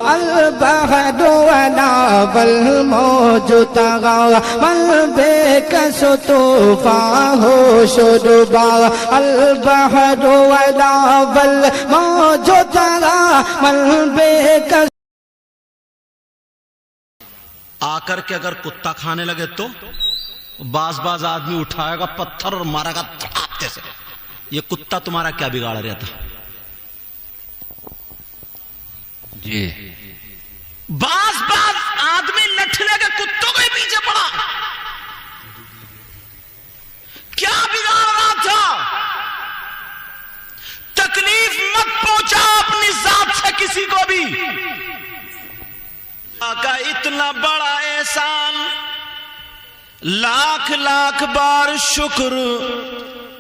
البحر ولا والموج طغى والبكس طوفاه شربا البحر ولا والموج طغى والبكس آ کر کے اگر کتا کھانے لگے تو باز آدمی اٹھائے گا پتھر اور مارے گا تھاپتے سے. یہ کتا تمہارا کیا بگاڑ رہا تھا؟ جی باز آدمی لٹھنے کے کتوں کے پیچھے پڑا، کیا بگاڑ رہا تھا؟ تکلیف مت پہنچا اپنی ذات سے کسی کو بھی. کا اتنا بڑا احسان، لاکھ لاکھ بار شکر.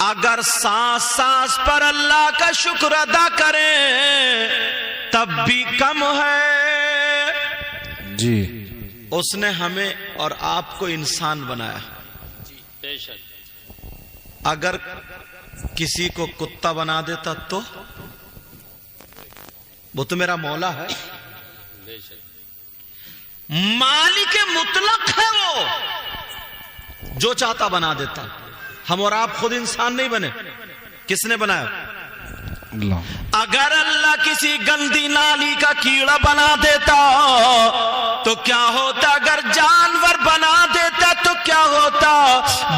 اگر سانس پر اللہ کا شکر ادا کریں تب بھی کم ہے. جی اس نے ہمیں اور آپ کو انسان بنایا. اگر کسی کو کتا بنا دیتا تو وہ تو میرا مولا ہے، مالک مطلق ہے، وہ جو چاہتا بنا دیتا. ہم اور آپ خود انسان نہیں بنے، کس نے بنایا؟ اللہ. اگر اللہ کسی گندی نالی کا کیڑا بنا دیتا تو کیا ہوتا؟ اگر جانور بنا دیتا تو کیا ہوتا؟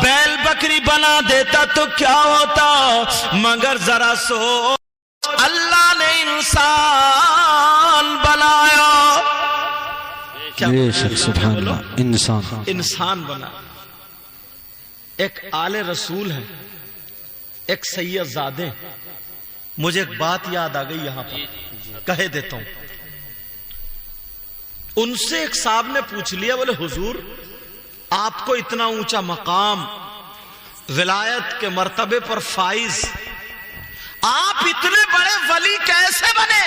بیل بکری بنا دیتا تو کیا ہوتا؟ مگر ذرا سوچ، اللہ نے انسان بنایا. بے شک سبحان اللہ. انسان بنا. ایک آل رسول ہے، ایک سید زادے. مجھے ایک بات یاد آ گئی یہاں پر، کہہ دیتا ہوں. ان سے ایک صاحب نے پوچھ لیا، بولے حضور آپ کو اتنا اونچا مقام، ولایت کے مرتبے پر فائز، آپ اتنے بڑے ولی کیسے بنے؟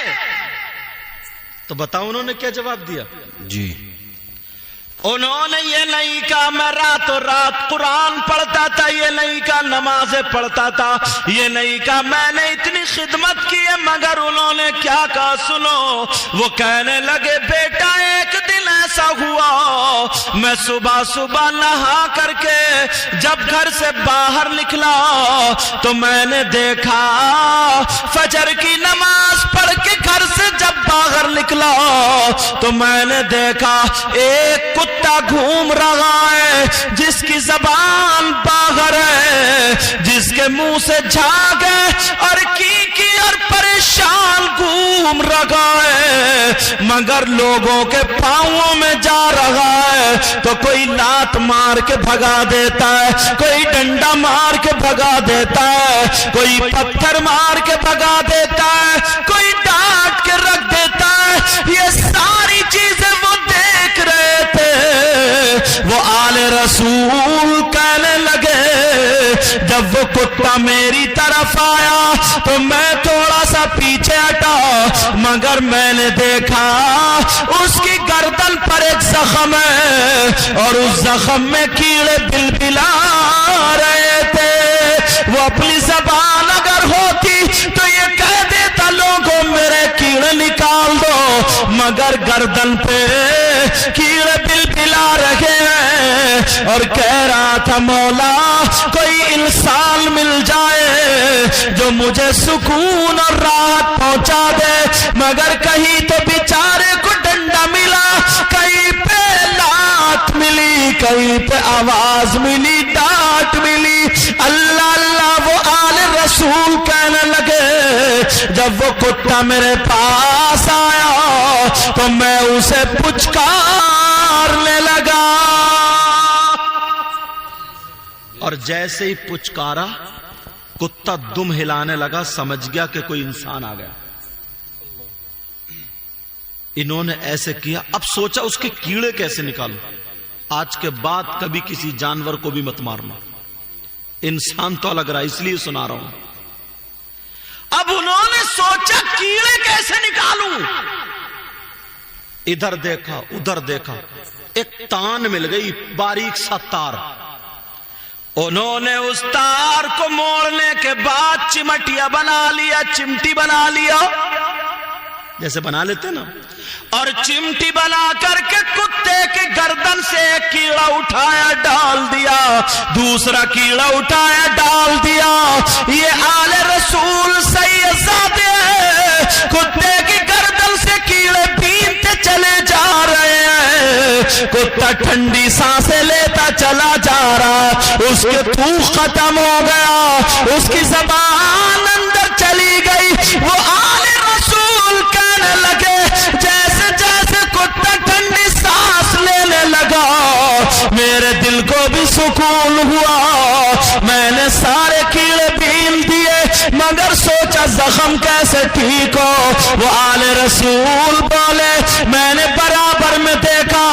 تو بتاؤ انہوں نے کیا جواب دیا؟ جی انہوں نے یہ نہیں کہا میں راتوں رات قرآن پڑھتا تھا، یہ نہیں کہا نمازیں پڑھتا تھا، یہ نہیں کہا میں نے اتنی خدمت کی ہے، مگر انہوں نے کیا کہا سنو. وہ کہنے لگے بیٹا ایک دن ایسا ہوا میں صبح نہا کر کے جب گھر سے باہر نکلا تو میں نے دیکھا فجر کی نماز پڑھ کے گھر سے جب باہر نکلا تو میں نے دیکھا ایک کتا گھوم رہا ہے جس کی زبان باہر ہے، جس کے منہ سے جھاگ ہے اور کی اور پریشان گھوم رہا ہے، مگر لوگوں کے پاؤں میں جا رہا ہے تو کوئی لات مار کے بھگا دیتا ہے، کوئی ڈنڈا مار کے بھگا دیتا ہے، کوئی پتھر مار کے بھگا دیتا ہے، کوئی ڈانٹ کے رکھ دیتا ہے. یہ ساری چیزیں وہ دیکھ رہے تھے. وہ آل رسول کہنے لگے جب وہ کتا میری طرف آیا تو میں تھوڑا سا پیچھے ہٹا، مگر میں نے دیکھا اس کی گردن پر ایک زخم ہے اور اس زخم میں کیڑے بلبلا رہے تھے. وہ اپنی زبان اگر ہوتی تو یہ کہہ دیتا لوگوں میرے کیڑے نکال دو، مگر گردن پہ کیڑے بلبلا رہے ہیں اور کہہ رہا تھا مولا کوئی انسان مل جائے جو مجھے سکون اور راحت پہنچا دے، مگر کہیں تو بیچارے کو ڈنڈا ملا، کہیں پہ لات ملی، کہیں پہ آواز ملی، ڈانٹ ملی. اللہ اللہ. وہ آل رسول کہنے لگے جب وہ کتا میرے پاس آیا تو میں اسے پچکارنے لگا، اور جیسے ہی پچکارا کتا دم ہلانے لگا، سمجھ گیا کہ کوئی انسان آ گیا. انہوں نے ایسے کیا. اب سوچا اس کے کیڑے کیسے نکالو. آج کے بعد کبھی کسی جانور کو بھی مت مارنا، انسان تو الگ رہا، اس لیے سنا رہا ہوں. اب انہوں نے سوچا کیڑے کیسے نکالوں. ادھر دیکھا ادھر دیکھا، ایک تان مل گئی، باریک سا تار. انہوں نے اس تار کو موڑنے کے بعد چمٹیا بنا لیا، چمٹی بنا لیا. جیسے بنا لیتے نا, اور چمٹی بنا کر کے کتے کی گردن سے ایک کیڑا اٹھایا ڈال دیا, دوسرا کیڑا اٹھایا ڈال دیا. یہ آل رسول سید زادے ہیں, کتے کی گردن سے کیڑے بینتے چلے جا رہے ہیں, کتا ٹھنڈی سانسیں لیتا چلا جا رہا, اس کے تھوک ختم ہو گیا, اس کی زبان اندر چلی گئی. وہ آل رسول کہنے لگے جیسے جیسے کتا ٹھنڈی سانس لینے لگا میرے دل کو بھی سکون ہوا. میں نے سارے کیڑے بین دیے مگر سوچا زخم کیسے ٹھیک ہو. وہ آل رسول بولے میں نے برابر میں دیکھا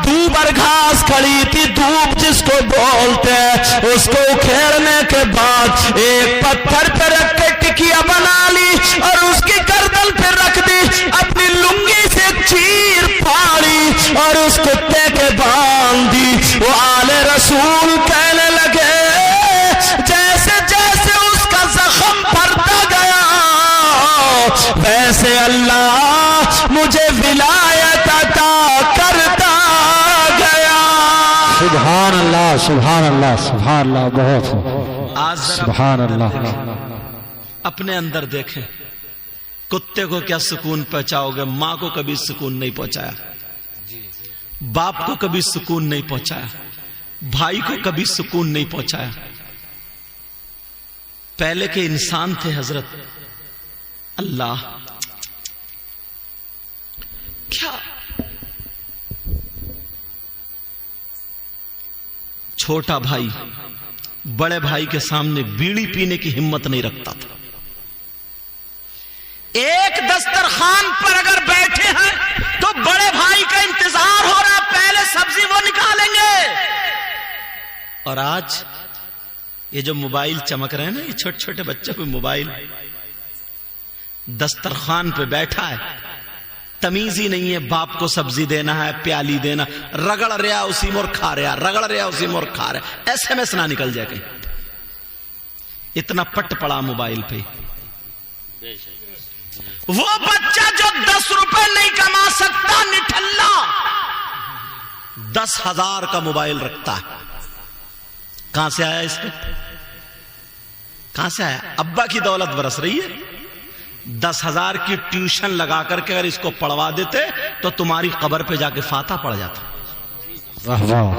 دوبر گھاس کھڑی تھی, دھوپ جس کو بولتے ہیں, اس کو اکھیڑنے کے بعد ایک پتھر پہ رکھ کے ٹکیا بنا لی اور اس کی گردن پہ رکھ دی, اپنی لنگی سے چیر پھاڑی اور اس کتے کے باندھ دی. وہ آل رسول کہنے لگے جیسے جیسے اس کا زخم بھرتا گیا ویسے اللہ مجھے ولایت عطا کرتا گیا. سبحان اللہ سبحان اللہ سبحان اللہ, بہت سبحان اللہ. اپنے اندر دیکھیں کتے کو کیا سکون پہنچاؤ گے. ماں کو کبھی سکون نہیں پہنچایا, باپ کو کبھی سکون نہیں پہنچایا, بھائی کو کبھی سکون نہیں پہنچایا. پہلے کے انسان تھے حضرت, اللہ کیا چھوٹا بھائی بڑے بھائی کے سامنے بیڑی پینے کی ہمت نہیں رکھتا تھا. ایک دسترخوان پر اگر بیٹھے ہیں تو بڑے بھائی کا انتظار ہو رہا, پہلے سبزی وہ نکالیں گے. اور آج یہ جو موبائل چمک رہے ہیں نا, یہ چھوٹے چھوٹے بچوں کو موبائل, دسترخوان پہ بیٹھا ہے, تمیز ہی نہیں ہے باپ کو سبزی دینا ہے پیالی دینا, رگڑ رہا اسی مور کھا رہا, رگڑ رہا اسی مور کھا رہا. SMS نہ نکل جائے کہیں, اتنا پٹ پڑا موبائل پہ. وہ بچہ جو 10 روپے نہیں کما سکتا نٹھلا 10,000 کا موبائل رکھتا ہے. کہاں سے آیا اس کو, کہاں سے آیا؟ ابا کی دولت برس رہی ہے. 10,000 کی ٹیوشن لگا کر کے اگر اس کو پڑھوا دیتے تو تمہاری قبر پہ جا کے فاتحہ پڑھ جاتا.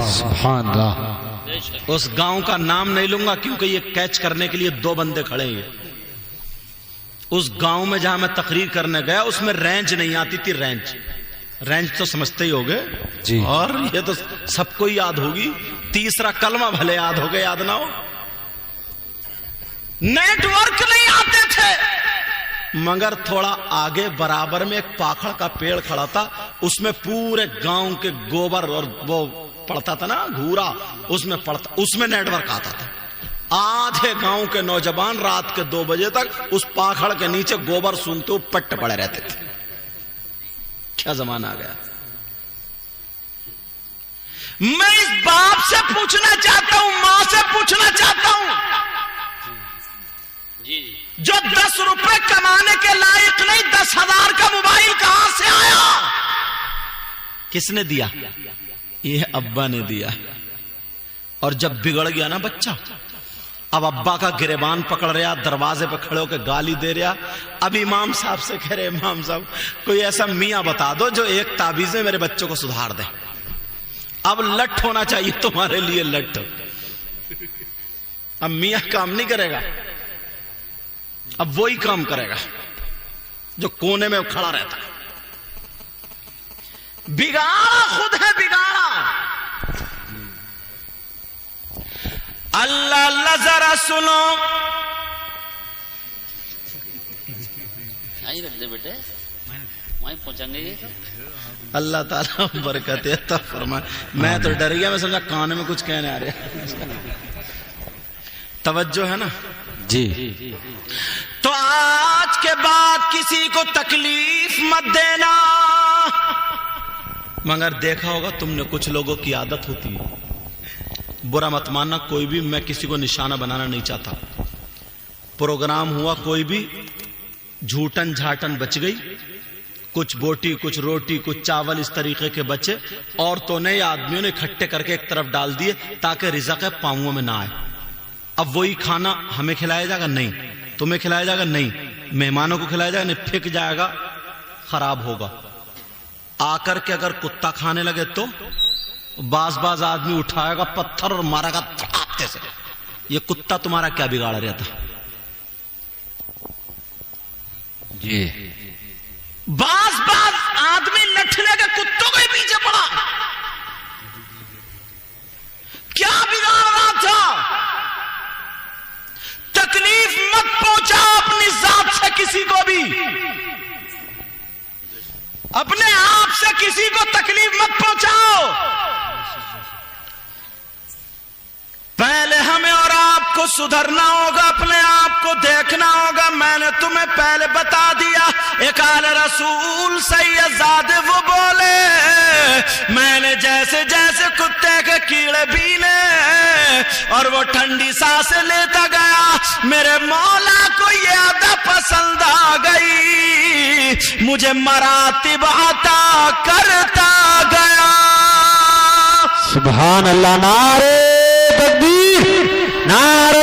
سبحان اللہ. اس گاؤں کا نام نہیں لوں گا کیونکہ یہ کیچ کرنے کے لیے 2 بندے کھڑے ہیں. اس گاؤں میں جہاں میں تقریر کرنے گیا اس میں رینج نہیں آتی تھی. رینج تو سمجھتے ہی ہوگے جی, اور یہ تو سب کو یاد ہوگی. تیسرا کلمہ بھلے یاد ہوگے یاد نہ ہو. نیٹ ورک نہیں آتے تھے مگر تھوڑا آگے برابر میں ایک پاکھڑ کا پیڑ کھڑا تھا, اس میں پورے گاؤں کے گوبر اور وہ پڑتا تھا نا گھورا, اس میں پڑتا, اس میں نیٹ ورک آتا تھا. آدھے گاؤں کے نوجوان رات کے 2 بجے تک اس پاکھڑ کے نیچے گوبر سونگتے ہوئے پٹ پڑے رہتے تھے. کیا زمانہ آ گیا. میں اس باپ سے پوچھنا چاہتا ہوں, ماں سے پوچھنا چاہتا ہوں, جو 10 روپے کمانے کے لائق نہیں 10,000 کا موبائل کہاں سے آیا؟ کس نے دیا؟ یہ ابا نے دیا. اور جب بگڑ گیا نا بچہ, اب ابا کا گریبان پکڑ رہا, دروازے پہ کھڑے ہو کے گالی دے رہا. اب امام صاحب سے کہہ رہے امام صاحب کوئی ایسا میاں بتا دو جو ایک تعویذ میں میرے بچوں کو سدھار دے. اب لٹ ہونا چاہیے تمہارے لیے, لٹ. اب میاں کام نہیں کرے گا, اب وہی کام کرے گا جو کونے میں کھڑا رہتا. بگاڑا خود ہے بگاڑا. اللہ اللہ ذرا سنو, رکھ دے بیٹے وہیں پہنچیں گے. اللہ تعالیٰ برکت عطا فرمائے. میں تو ڈر گیا, میں سمجھا کان میں کچھ کہنے آ رہا. توجہ ہے نا جی. تو آج کے بعد کسی کو تکلیف مت دینا. مگر دیکھا ہوگا تم نے کچھ لوگوں کی عادت ہوتی ہے, برا مت ماننا کوئی بھی, میں کسی کو نشانہ بنانا نہیں چاہتا. پروگرام ہوا کوئی بھی, جھوٹن جھاٹن بچ گئی, کچھ بوٹی کچھ روٹی کچھ چاول اس طریقے کے بچے عورتوں نے یا آدمیوں نے اکٹھے کر کے ایک طرف ڈال دیے تاکہ رزق پاؤں میں نہ آئے. اب وہی کھانا ہمیں کھلایا جائے گا؟ نہیں. تمہیں کھلایا جائے گا؟ نہیں. مہمانوں کو کھلایا جائے گا؟ نہیں. پھک جائے گا، خراب ہوگا. آ کر کے اگر کتا کھانے لگے تو باز آدمی اٹھائے گا پتھر اور مارے گا تھاپتے سے. یہ کتا تمہارا کیا بگاڑ رہا تھا؟ جی باز آدمی لٹھنے کے کتوں کے پیچھے پڑا، کیا بگاڑ رہا تھا؟ تکلیف مت پہنچا اپنی ذات سے کسی کو بھی، اپنے آپ سے کسی کو تکلیف مت پہنچاؤ. پہلے ہمیں اور آپ کو سدھرنا ہوگا، اپنے آپ کو دیکھنا ہوگا. میں نے تمہیں پہلے بتا دیا. ایک اعلی رسول سید زادے وہ بولے، میں نے جیسے جیسے کتے کے کیڑے بینے اور وہ ٹھنڈی سانسیں لیتا گیا، میرے مولا کو یہ عادت پسند آ گئی، مجھے مراتب عطا کرتا گیا. سبحان اللہ. نعرہ تکبیر، نعرہ